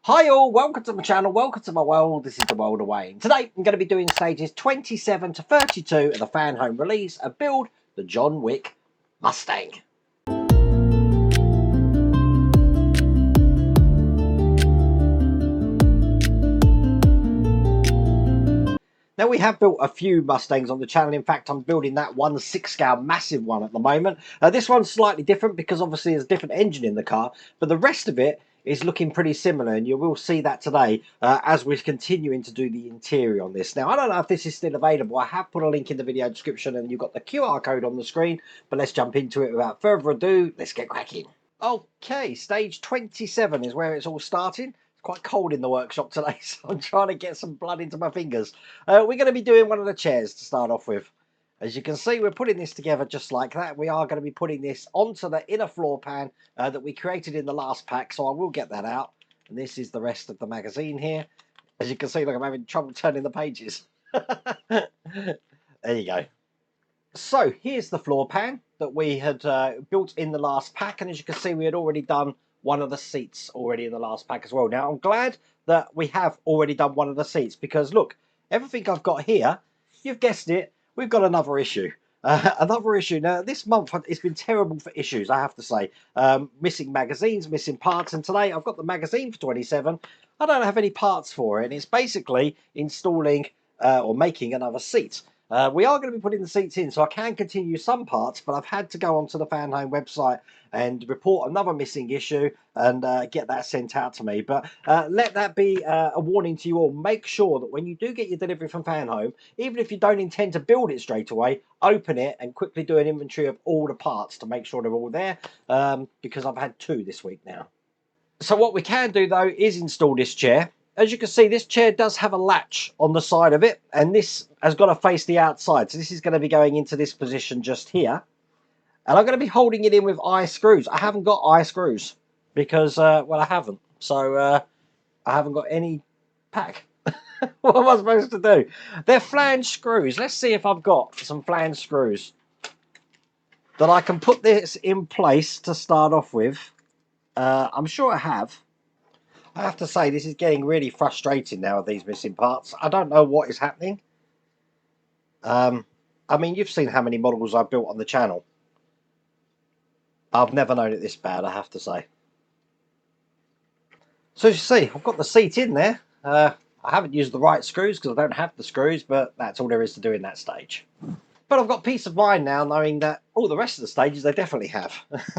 Hi all, welcome to my channel, welcome to my world. This is the world of Wayne. Today I'm going to be doing stages 27 to 32 of the Fanhome release and build the John Wick Mustang. Now we have built a few Mustangs on the channel. In fact, I'm building that 1/6 scale massive one at the moment. This one's slightly different because obviously there's a different engine in the car, but the rest of it is looking pretty similar, and you will see that today as we're continuing to do the interior on this. Now, I don't know if this is still available. I have put a link in the video description and you've got the QR code on the screen, but let's jump into it without further ado. Let's get cracking. Okay, stage 27 is where it's all starting. Quite cold in the workshop today, so I'm trying to get some blood into my fingers. We're going to be doing one of the chairs to start off with. As you can see, we're putting this together just like that. We are going to be putting this onto the inner floor pan that we created in the last pack, so I will get that out. And this is the rest of the magazine here. As you can see, look, I'm having trouble turning the pages. There you go. So here's the floor pan that we had built in the last pack, and as you can see, we had already done one of the seats already in the last pack as well. Now I'm glad that we have already done one of the seats, because look, everything I've got here, you've guessed it, we've got another issue. Another issue. Now this month it's been terrible for issues, I have to say. Missing magazines, missing parts, and today I've got the magazine for 27. I don't have any parts for it, and it's basically installing or making another seat. We are going to be putting the seats in, so I can continue some parts, but I've had to go onto the Fanhome website and report another missing issue and get that sent out to me. But let that be a warning to you all. Make sure that when you do get your delivery from Fanhome, even if you don't intend to build it straight away, open it and quickly do an inventory of all the parts to make sure they're all there, because I've had 2 this week now. So what we can do though is install this chair. As you can see, this chair does have a latch on the side of it, and this has got to face the outside. So this is going to be going into this position just here. And I'm going to be holding it in with eye screws. I haven't got eye screws because, well, I haven't. So I haven't got any pack. What am I supposed to do? They're flange screws. Let's see if I've got some flange screws that I can put this in place to start off with. I'm sure I have. I have to say, this is getting really frustrating now with these missing parts. I don't know what is happening. I mean, you've seen how many models I've built on the channel. I've never known it this bad, I have to say. So as you see, I've got the seat in there. I haven't used the right screws because I don't have the screws, but that's all there is to do in that stage. But I've got peace of mind now knowing that all the rest of the stages they definitely have.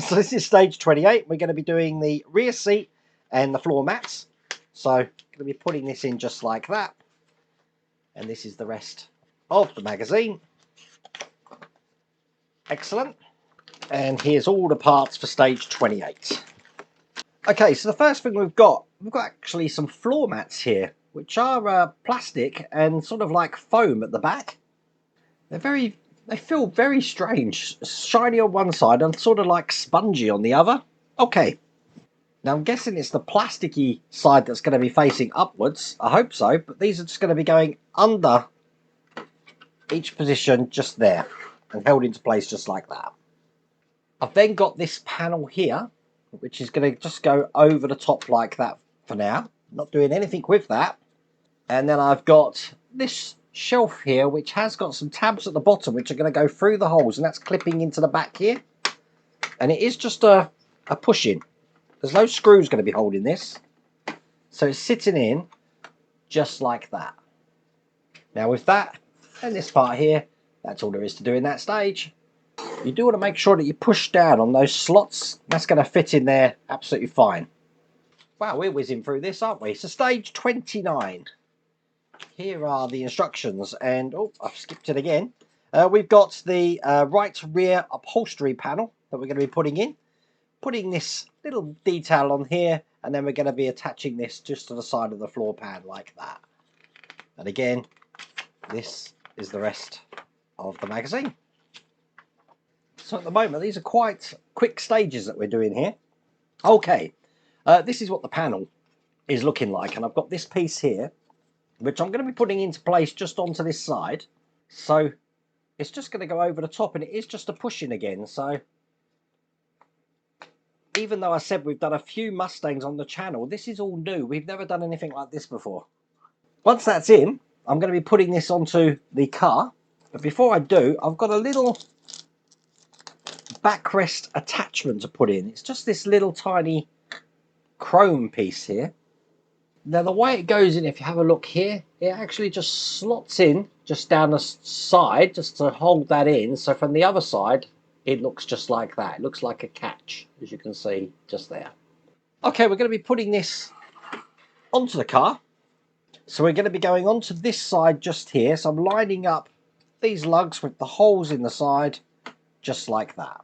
So this is stage 28. We're going to be doing the rear seat and the floor mats. So I'm going to be putting this in just like that. And this is the rest of the magazine. Excellent. And here's all the parts for stage 28. Okay, so the first thing we've got actually some floor mats here, which are plastic and sort of like foam at the back. They feel very strange. Shiny on one side and sort of like spongy on the other. Okay. Now I'm guessing it's the plasticky side that's going to be facing upwards. I hope so, but these are just going to be going under each position just there and held into place just like that. I've then got this panel here, which is going to just go over the top like that for now. Not doing anything with that. And then I've got this shelf here, which has got some tabs at the bottom, which are going to go through the holes, and that's clipping into the back here. And it is just a push-in. There's no screws going to be holding this. So it's sitting in just like that. Now with that, and this part here, that's all there is to do in that stage. You do want to make sure that you push down on those slots. That's going to fit in there absolutely fine. Wow, we're whizzing through this, aren't we? So stage 29. Here are the instructions, and oh, I've skipped it again. We've got the right rear upholstery panel that we're going to be putting in. Putting this little detail on here, and then we're going to be attaching this just to the side of the floor pan like that. And again, this is the rest of the magazine. So at the moment, these are quite quick stages that we're doing here. Okay, this is what the panel is looking like, and I've got this piece here, which I'm going to be putting into place just onto this side. So it's just going to go over the top, and it is just a push-in again. So even though I said we've done a few Mustangs on the channel, this is all new. We've never done anything like this before. Once that's in, I'm going to be putting this onto the car. But before I do, I've got a little backrest attachment to put in. It's just this little tiny chrome piece here. Now the way it goes in, if you have a look here, it actually just slots in just down the side just to hold that in. So from the other side, it looks just like that. It looks like a catch, as you can see just there. Okay, we're going to be putting this onto the car. So we're going to be going onto this side just here. So I'm lining up these lugs with the holes in the side just like that.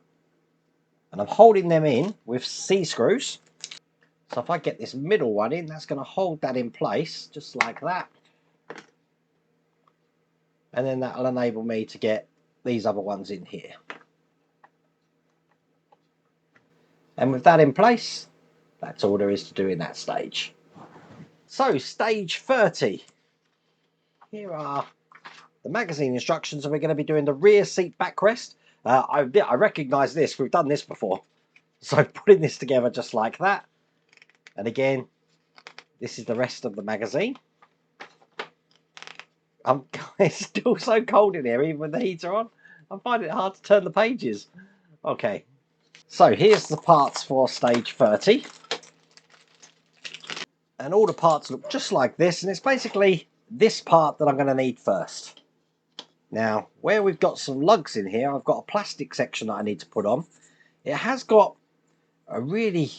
And I'm holding them in with C-screws. So if I get this middle one in, that's going to hold that in place just like that. And then that will enable me to get these other ones in here. And with that in place, that's all there is to do in that stage. So stage 30. Here are the magazine instructions, and we're going to be doing the rear seat backrest. I recognise this, we've done this before. So putting this together just like that. And again, this is the rest of the magazine. It's still so cold in here, even with the heater on. I'm finding it hard to turn the pages. Okay, so here's the parts for stage 30. And all the parts look just like this, and it's basically this part that I'm going to need first. Now, where we've got some lugs in here, I've got a plastic section that I need to put on. It has got a really,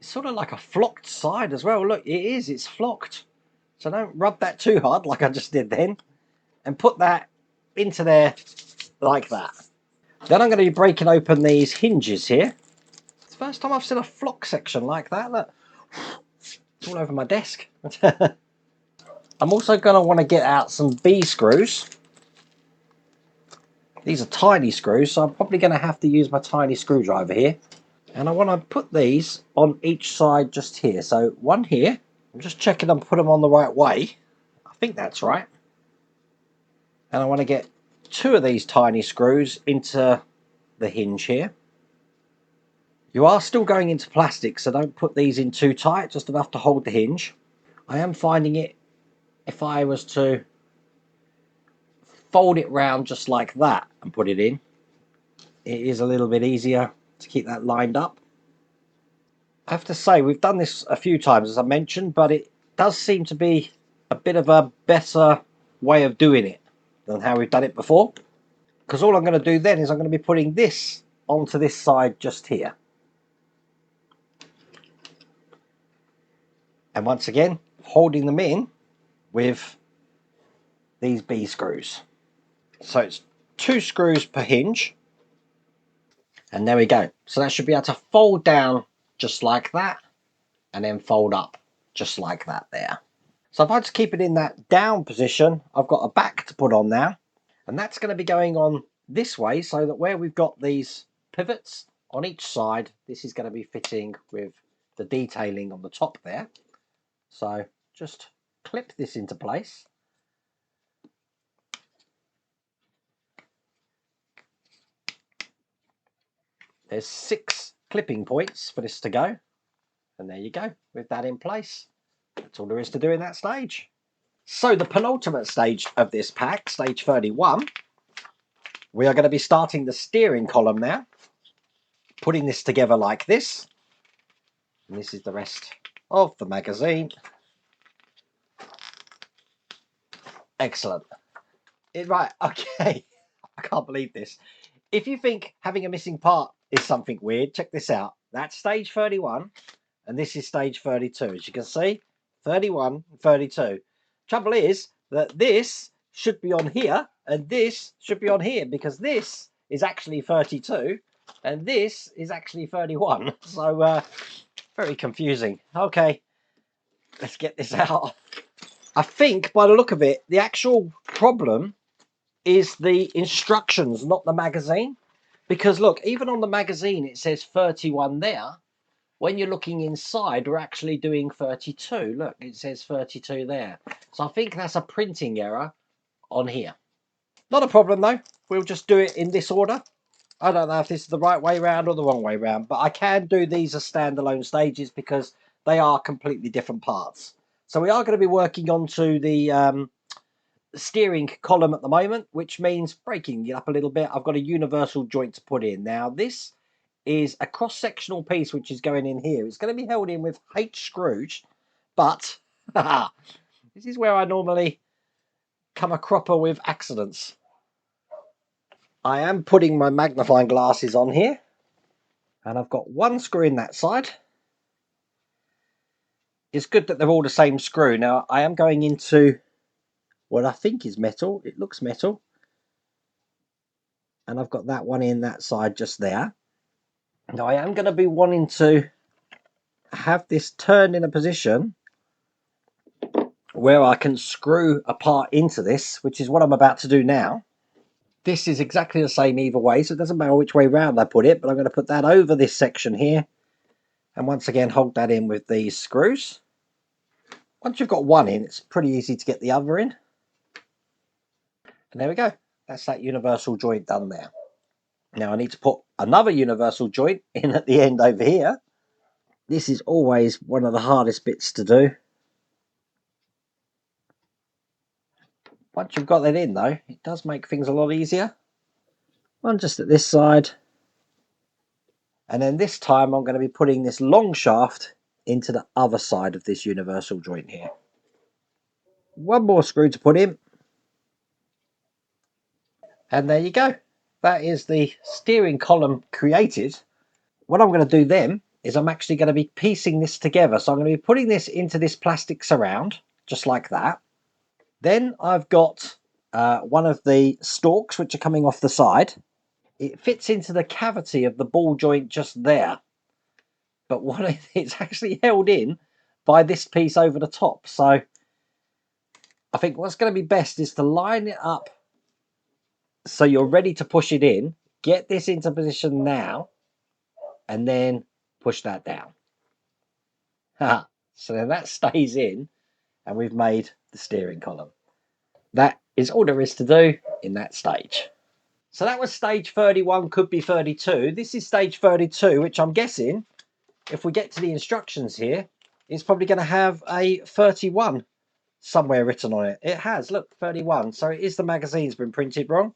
sort of like a flocked side as well. Look, it's flocked. So don't rub that too hard like I just did then. And put that into there like that. Then I'm going to be breaking open these hinges here. It's the first time I've seen a flock section like that. Look, it's all over my desk. I'm also going to want to get out some B screws. These are tiny screws, so I'm probably going to have to use my tiny screwdriver here. And I want to put these on each side just here. So one here. I'm just checking and put them on the right way. I think that's right. And I want to get two of these tiny screws into the hinge here. You are still going into plastic, so don't put these in too tight, just enough to hold the hinge. I am finding it, if I was to fold it round just like that and put it in, it is a little bit easier to keep that lined up. I have to say, we've done this a few times, as I mentioned, but it does seem to be a bit of a better way of doing it than how we've done it before. Because all I'm going to do then is I'm going to be putting this onto this side just here. And once again, holding them in with these B screws. So it's 2 screws per hinge. And there we go. So that should be able to fold down just like that. And then fold up just like that there. So if I just keep it in that down position, I've got a back to put on now. And that's going to be going on this way, so that where we've got these pivots on each side, this is going to be fitting with the detailing on the top there. So just clip this into place. There's 6 clipping points for this to go. And there you go, with that in place. That's all there is to do in that stage. So the penultimate stage of this pack, stage 31, we are going to be starting the steering column now. Putting this together like this. And this is the rest of the magazine. Excellent. Right, okay. I can't believe this. If you think having a missing part is something weird, check this out. That's stage 31, and this is stage 32. As you can see, 31, 32. Trouble is that this should be on here, and this should be on here, because this is actually 32, and this is actually 31. So, very confusing. Okay, let's get this out. I think, by the look of it, the actual problem is the instructions, not the magazine. Because look, even on the magazine it says 31 there. When you're looking inside, we're actually doing 32. Look, it says 32 there. So I think that's a printing error on here. Not a problem though. We'll just do it in this order. I don't know if this is the right way round or the wrong way round, but I can do these as standalone stages because they are completely different parts. So we are going to be working onto the steering column at the moment, which means breaking it up a little bit. I've got a universal joint to put in. Now this is a cross-sectional piece which is going in here. It's going to be held in with H screws, but this is where I normally come a cropper with accidents. I am putting my magnifying glasses on here, and I've got one screw in that side. It's good that they're all the same screw. Now I am going into what I think is metal. It looks metal. And I've got that one in that side just there. Now I am going to be wanting to have this turned in a position where I can screw a part into this, which is what I'm about to do now. This is exactly the same either way, so it doesn't matter which way round I put it, but I'm going to put that over this section here, and once again hold that in with these screws. Once you've got one in, it's pretty easy to get the other in. And there we go. That's that universal joint done there. Now I need to put another universal joint in at the end over here. This is always one of the hardest bits to do. Once you've got that in though, it does make things a lot easier. One just at this side. And then this time I'm going to be putting this long shaft into the other side of this universal joint here. One more screw to put in. And there you go. That is the steering column created. What I'm going to do then is I'm actually going to be piecing this together. So I'm going to be putting this into this plastic surround, just like that. Then I've got one of the stalks which are coming off the side. It fits into the cavity of the ball joint just there, but it's actually held in by this piece over the top. So I think what's going to be best is to line it up so you're ready to push it in, get this into position now, and then push that down. So then that stays in, and we've made the steering column. That is all there is to do in that stage. So that was stage 31, could be 32. This is stage 32, which I'm guessing, if we get to the instructions here, it's probably going to have a 31 somewhere written on it. It has, look, 31. So it is the magazine's been printed wrong.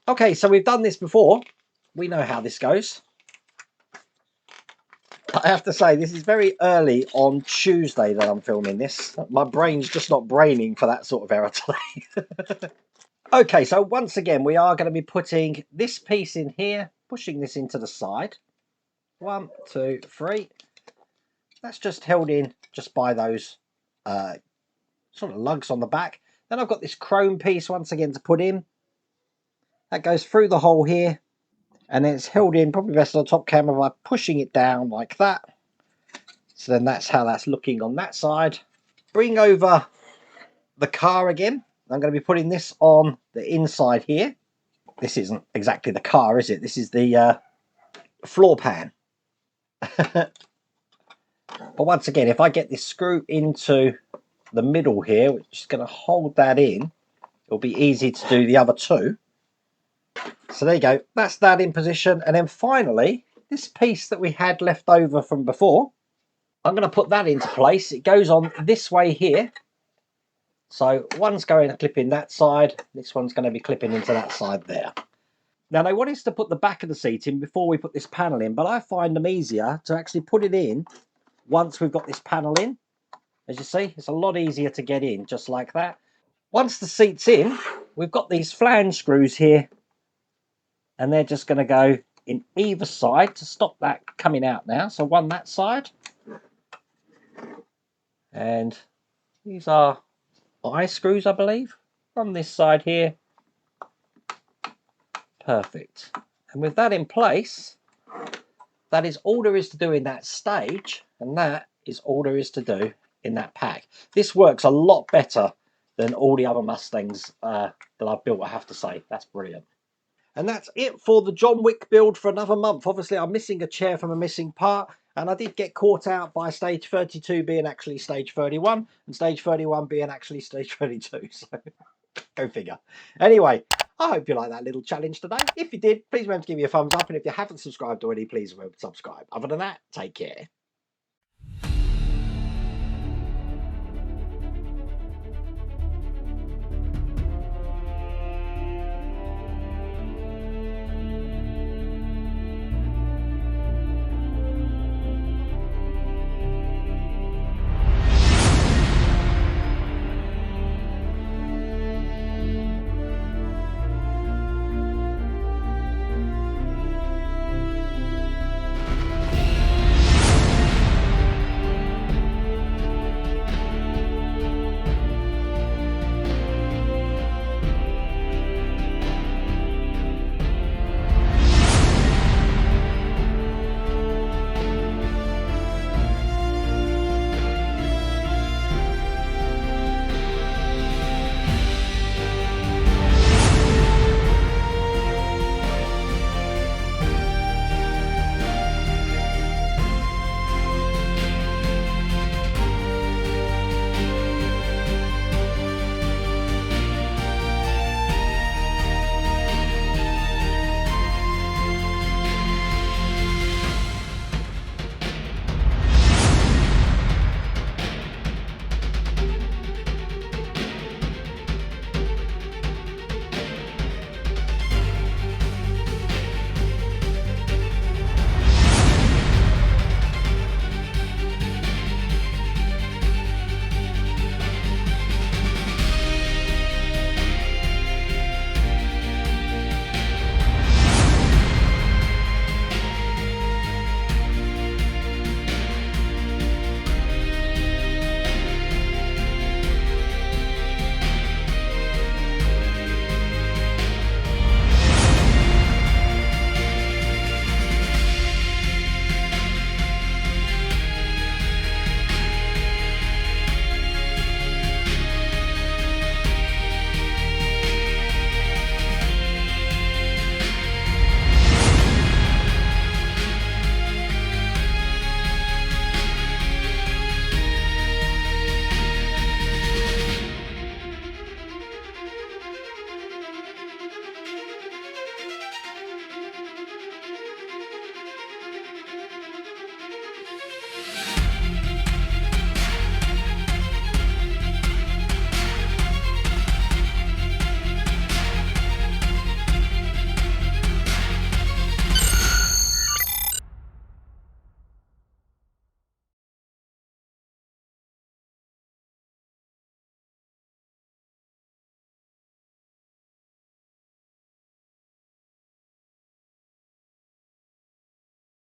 Okay, so we've done this before. We know how this goes. I have to say, this is very early on Tuesday that I'm filming this. My brain's just not braining for that sort of error today. Okay, so once again, we are going to be putting this piece in here, pushing this into the side. 1, 2, 3. That's just held in just by those sort of lugs on the back. Then I've got this chrome piece once again to put in. That goes through the hole here, and then it's held in probably best on the top camera by pushing it down like that. So then that's how that's looking on that side. Bring over the car again. I'm going to be putting this on the inside here. This isn't exactly the car, is it? This is the floor pan. But once again, if I get this screw into the middle here, which is going to hold that in, it'll be easy to do the other two. So there you go, that's that in position. And then finally, this piece that we had left over from before, I'm going to put that into place. It goes on this way here. So one's going to clip in that side, this one's going to be clipping into that side there. Now they want us to put the back of the seat in before we put this panel in, but I find them easier to actually put it in once we've got this panel in. As you see, it's a lot easier to get in just like that. Once the seat's in, we've got these flange screws here, and they're just going to go in either side to stop that coming out now. So one that side, and these are eye screws, I believe, on this side here. Perfect. And with that in place, that is all there is to do in that stage, and that is all there is to do in that pack. This works a lot better than all the other Mustangs that I've built, I have to say. That's brilliant. And that's it for the John Wick build for another month. Obviously, I'm missing a chair from a missing part, and I did get caught out by stage 32 being actually stage 31, and stage 31 being actually stage 32. So, go figure. Anyway, I hope you like that little challenge today. If you did, please remember to give me a thumbs up. And if you haven't subscribed already, please remember to subscribe. Other than that, take care.